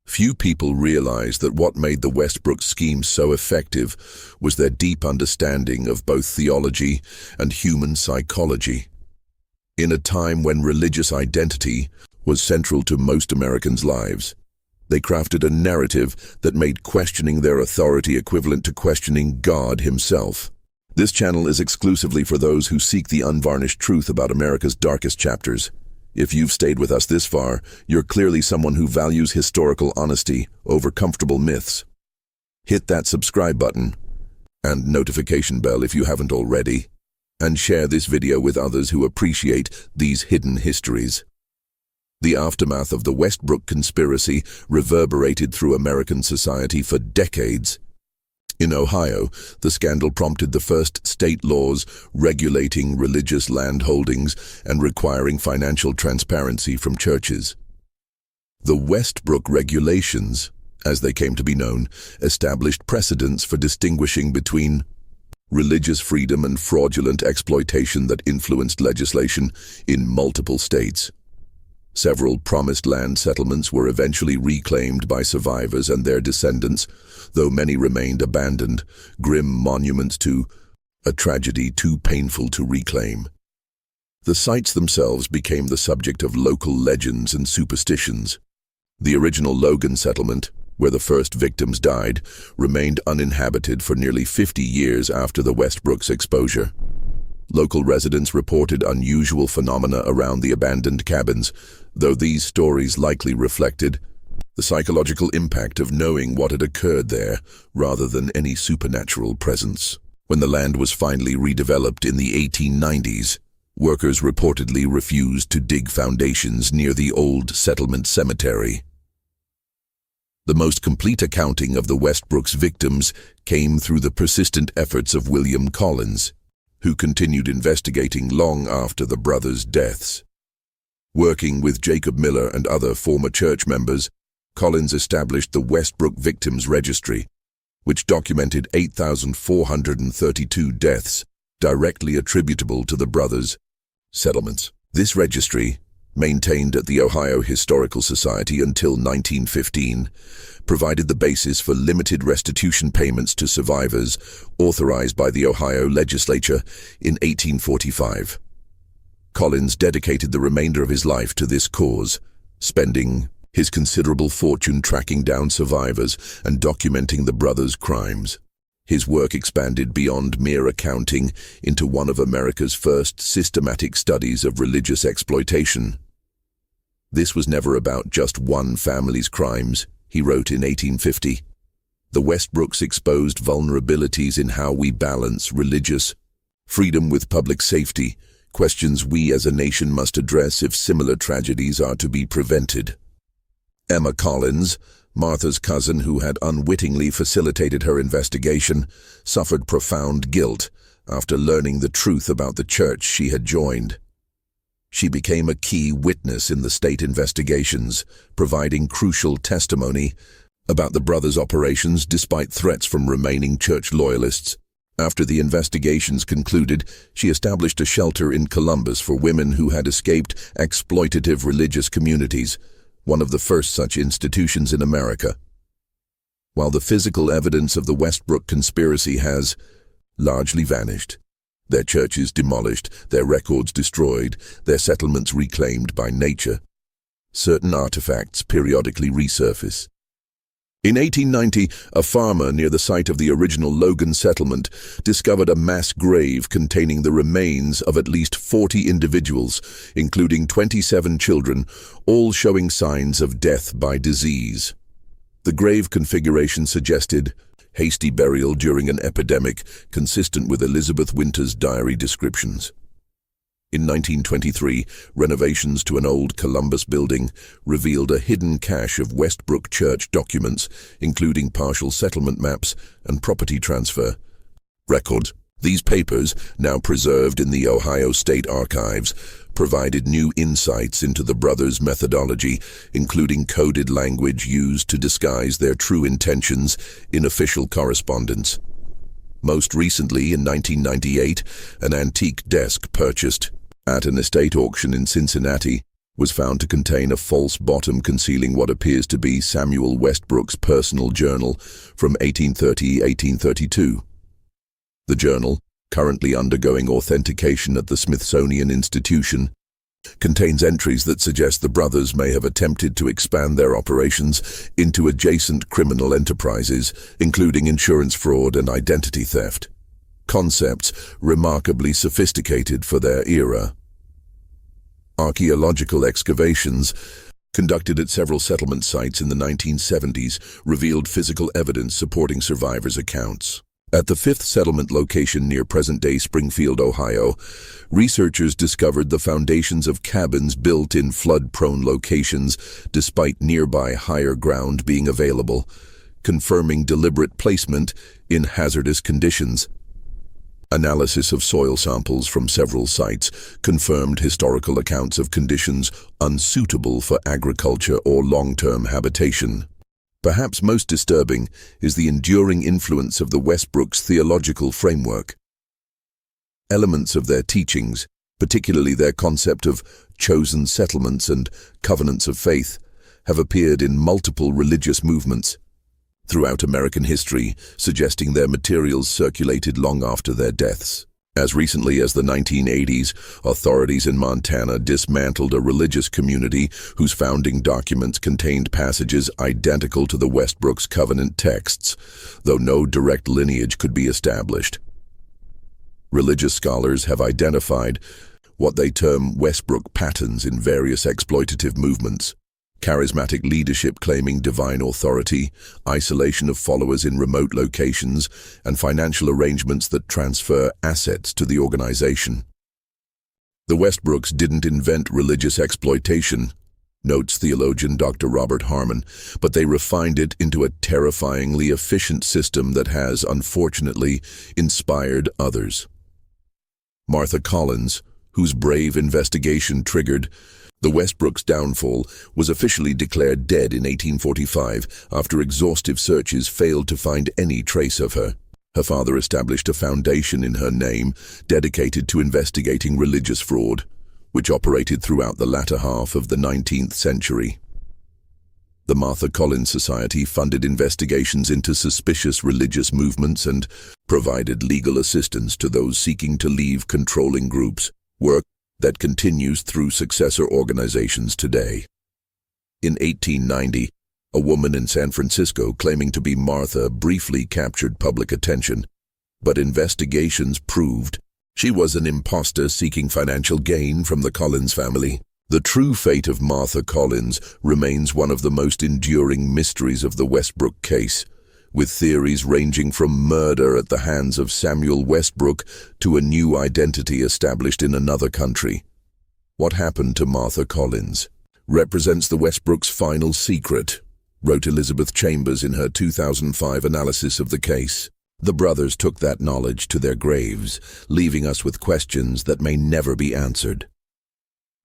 Few people realize that what made the Westbrook scheme so effective was their deep understanding of both theology and human psychology. In a time when religious identity was central to most Americans' lives, they crafted a narrative that made questioning their authority equivalent to questioning God himself. This channel is exclusively for those who seek the unvarnished truth about America's darkest chapters. If you've stayed with us this far, you're clearly someone who values historical honesty over comfortable myths. Hit that subscribe button and notification bell if you haven't already, and share this video with others who appreciate these hidden histories. The aftermath of the Westbrook conspiracy reverberated through American society for decades. In Ohio, the scandal prompted the first state laws regulating religious land holdings and requiring financial transparency from churches. The Westbrook regulations, as they came to be known, established precedents for distinguishing between religious freedom and fraudulent exploitation that influenced legislation in multiple states. Several promised land settlements were eventually reclaimed by survivors and their descendants, though many remained abandoned, grim monuments to a tragedy too painful to reclaim. The sites themselves became the subject of local legends and superstitions. The original Logan settlement, where the first victims died, remained uninhabited for nearly 50 years after the Westbrook's exposure. Local residents reported unusual phenomena around the abandoned cabins, though these stories likely reflected the psychological impact of knowing what had occurred there rather than any supernatural presence. When the land was finally redeveloped in the 1890s, workers reportedly refused to dig foundations near the old settlement cemetery. The most complete accounting of the Westbrook's victims came through the persistent efforts of William Collins, who continued investigating long after the brothers' deaths. Working with Jacob Miller and other former church members, Collins established the Westbrook Victims Registry, which documented 8,432 deaths directly attributable to the brothers' settlements. This registry, maintained at the Ohio Historical Society until 1915, provided the basis for limited restitution payments to survivors authorized by the Ohio legislature in 1845. Collins dedicated the remainder of his life to this cause, spending his considerable fortune tracking down survivors and documenting the brothers' crimes. His work expanded beyond mere accounting into one of America's first systematic studies of religious exploitation. This was never about just one family's crimes, he wrote in 1850. The Westbrooks exposed vulnerabilities in how we balance religious freedom with public safety, questions we as a nation must address if similar tragedies are to be prevented. Emma Collins, Martha's cousin who had unwittingly facilitated her investigation, suffered profound guilt after learning the truth about the church she had joined. She became a key witness in the state investigations, providing crucial testimony about the brothers' operations despite threats from remaining church loyalists. After the investigations concluded, she established a shelter in Columbus for women who had escaped exploitative religious communities, one of the first such institutions in America. While the physical evidence of the Westbrook conspiracy has largely vanished, their churches demolished, their records destroyed, their settlements reclaimed by nature, certain artifacts periodically resurface. In 1890, a farmer near the site of the original Logan settlement discovered a mass grave containing the remains of at least 40 individuals, including 27 children, all showing signs of death by disease. The grave configuration suggested hasty burial during an epidemic, consistent with Elizabeth Winter's diary descriptions. In 1923, renovations to an old Columbus building revealed a hidden cache of Westbrook Church documents, including partial settlement maps and property transfer records. These papers, now preserved in the Ohio State Archives, provided new insights into the brothers' methodology, including coded language used to disguise their true intentions in official correspondence. Most recently, in 1998, an antique desk purchased at an estate auction in Cincinnati was found to contain a false bottom concealing what appears to be Samuel Westbrook's personal journal from 1830-1832. The journal, currently undergoing authentication at the Smithsonian Institution, contains entries that suggest the brothers may have attempted to expand their operations into adjacent criminal enterprises, including insurance fraud and identity theft. Concepts remarkably sophisticated for their era. Archaeological excavations conducted at several settlement sites in the 1970s revealed physical evidence supporting survivors' accounts. At the fifth settlement location near present-day Springfield, Ohio, researchers discovered the foundations of cabins built in flood-prone locations despite nearby higher ground being available, confirming deliberate placement in hazardous conditions. Analysis of soil samples from several sites confirmed historical accounts of conditions unsuitable for agriculture or long-term habitation. Perhaps most disturbing is the enduring influence of the Westbrooks' theological framework. Elements of their teachings, particularly their concept of chosen settlements and covenants of faith, have appeared in multiple religious movements throughout American history, suggesting their materials circulated long after their deaths. As recently as the 1980s, authorities in Montana dismantled a religious community whose founding documents contained passages identical to the Westbrooks' covenant texts, though no direct lineage could be established. Religious scholars have identified what they term Westbrook patterns in various exploitative movements: charismatic leadership claiming divine authority, isolation of followers in remote locations, and financial arrangements that transfer assets to the organization. The Westbrooks didn't invent religious exploitation, notes theologian Dr. Robert Harmon, but they refined it into a terrifyingly efficient system that has, unfortunately, inspired others. Martha Collins, whose brave investigation triggered the Westbrooks' downfall, was officially declared dead in 1845 after exhaustive searches failed to find any trace of her. Her father established a foundation in her name dedicated to investigating religious fraud, which operated throughout the latter half of the 19th century. The Martha Collins Society funded investigations into suspicious religious movements and provided legal assistance to those seeking to leave controlling groups, work that continues through successor organizations today. In 1890, a woman in San Francisco claiming to be Martha briefly captured public attention, but investigations proved she was an imposter seeking financial gain from the Collins family. The true fate of Martha Collins remains one of the most enduring mysteries of the Westbrook case, with theories ranging from murder at the hands of Samuel Westbrook to a new identity established in another country. What happened to Martha Collins represents the Westbrooks' final secret, wrote Elizabeth Chambers in her 2005 analysis of the case. The brothers took that knowledge to their graves, leaving us with questions that may never be answered.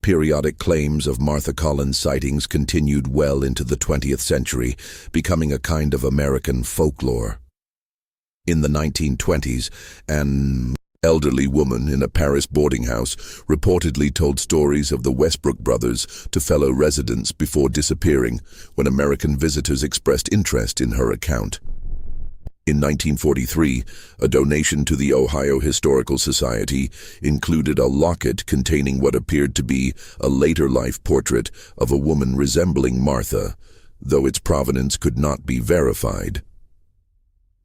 Periodic claims of Martha Collins sightings continued well into the 20th century, becoming a kind of American folklore. In the 1920s, an elderly woman in a Paris boarding house reportedly told stories of the Westbrook brothers to fellow residents before disappearing when American visitors expressed interest in her account. In 1943, a donation to the Ohio Historical Society included a locket containing what appeared to be a later-life portrait of a woman resembling Martha, though its provenance could not be verified.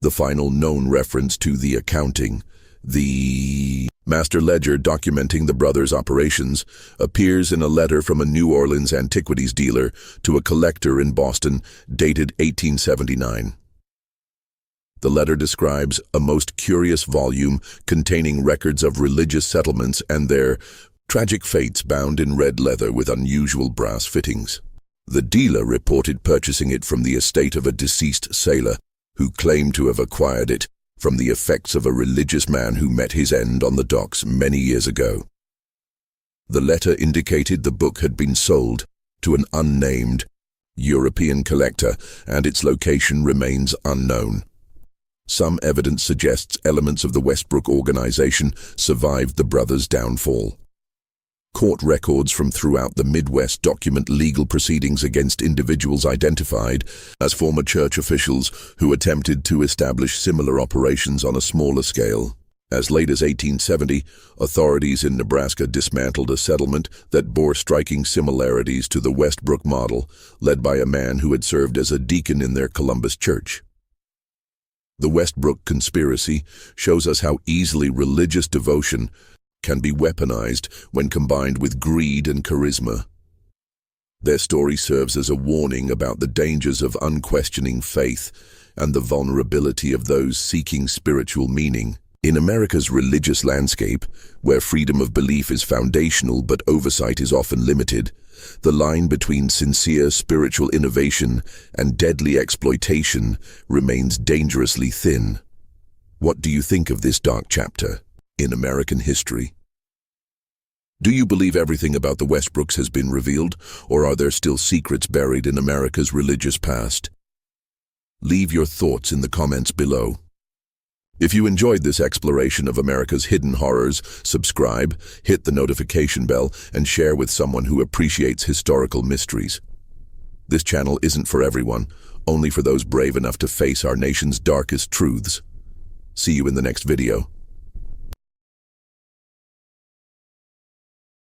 The final known reference to the accounting, the master ledger documenting the brothers' operations, appears in a letter from a New Orleans antiquities dealer to a collector in Boston, dated 1879. The letter describes a most curious volume containing records of religious settlements and their tragic fates bound in red leather with unusual brass fittings. The dealer reported purchasing it from the estate of a deceased sailor who claimed to have acquired it from the effects of a religious man who met his end on the docks many years ago. The letter indicated the book had been sold to an unnamed European collector, and its location remains unknown. Some evidence suggests elements of the Westbrook organization survived the brothers' downfall. Court records from throughout the Midwest document legal proceedings against individuals identified as former church officials who attempted to establish similar operations on a smaller scale. As late as 1870, authorities in Nebraska dismantled a settlement that bore striking similarities to the Westbrook model, led by a man who had served as a deacon in their Columbus church. The Westbrook conspiracy shows us how easily religious devotion can be weaponized when combined with greed and charisma. Their story serves as a warning about the dangers of unquestioning faith and the vulnerability of those seeking spiritual meaning. In America's religious landscape, where freedom of belief is foundational but oversight is often limited, the line between sincere spiritual innovation and deadly exploitation remains dangerously thin. What do you think of this dark chapter in American history? Do you believe everything about the Westbrooks has been revealed, or are there still secrets buried in America's religious past? Leave your thoughts in the comments below. If you enjoyed this exploration of America's hidden horrors, subscribe, hit the notification bell, and share with someone who appreciates historical mysteries. This channel isn't for everyone, only for those brave enough to face our nation's darkest truths. See you in the next video.